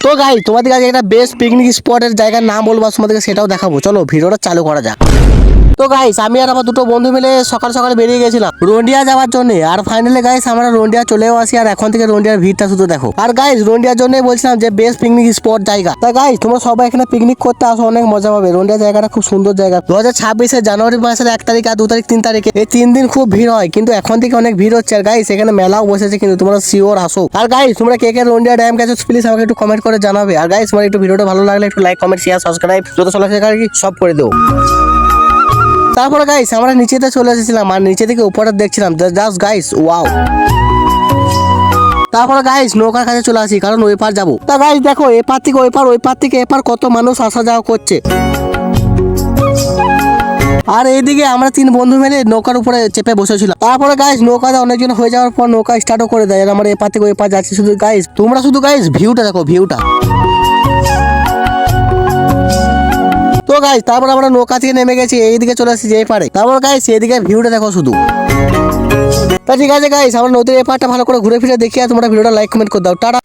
তো গাইস তোমাদের কাছে একটা বেস্ট পিকনিক স্পটের জায়গার নাম বলবো, তোমাদেরকে সেটাও দেখাবো। চলো ভিডিওটা চালু করা যাক। তো গাইস আমি আর আমার দুটো বন্ধু মিলে সকাল সকাল বেরিয়ে গেছিলাম রন্ডিয়া যাওয়ার জন্য। আর ফাইনালি গাইস আমরা রন্ডিয়া চলেও আসি। আর এখন থেকে রন্ডিয়ার ভিড়টা শুধু দেখো। আর গাইস রন্ডিয়ার জন্যই বলছিলাম যে বেস্ট পিকনিক স্পট জায়গা। তা গাইস তোমরা সবাই এখানে পিকনিক করতে আসো, অনেক মজা পাবে। রন্ডিয়া জায়গাটা খুব সুন্দর জায়গা। 2026 জানুয়ারি মাসের 1 তারিখ আর 2 তারিখ 3 তারিখে এই 3 দিন খুব ভিড় হয়, কিন্তু এখন থেকে অনেক ভিড় হচ্ছে। আর গাইস এখানে মেলাও বসেছে, কিন্তু তোমরা শিওর আসো। আর গাইস তোমরা কে কে রন্ডিয়া ড্যাম গেছো প্লিজ আমাকে একটু কমেন্ট করে জানাবে। আর গাইস তোমার একটু ভিডিওটা ভালো লাগলে একটু লাইক কমেন্ট শেয়ার সাবস্ক্রাইব যত চলে সব করে দেবো। তারপরে গাইস আমরা নিচেতে চলে এসেছিলাম আর নিচে থেকে উপরে দেখছিলাম জাস্ট গাইস ওয়াও। তারপরে গাইস নৌকার কাছে চলে আসি, কারণ ওই পার যাবো। তা গাইস দেখো এপার থেকে ওই পার থেকে এপার কত মানুষ আসা যাওয়া করছে। আর এইদিকে আমরা 3 বন্ধু মিলে নৌকার উপরে চেপে বসেছিলাম। তারপরে গাইস নৌকাটা অনেকজন হয়ে যাওয়ার পর নৌকা স্টার্টও করে দেয়। আর আমরা এপার থেকে ওই পার যাচ্ছি। শুধু গাইস তোমরা শুধু গাইস ভিউটা দেখো, ভিউটা। তো গাইস তারপর আমরা নৌকা থেকে নেমে গেছি, এইদিকে চলে আসছি যে পারে। তারপর গাইস এইদিকে ভিউটা দেখো শুধু। তা ঠিক আছে গাইস আমরা নদীর এপারটা ভালো করে ঘুরে ফিরে দেখি। আর তোমরা ভিডিওটা লাইক কমেন্ট করে দাও। টাটা।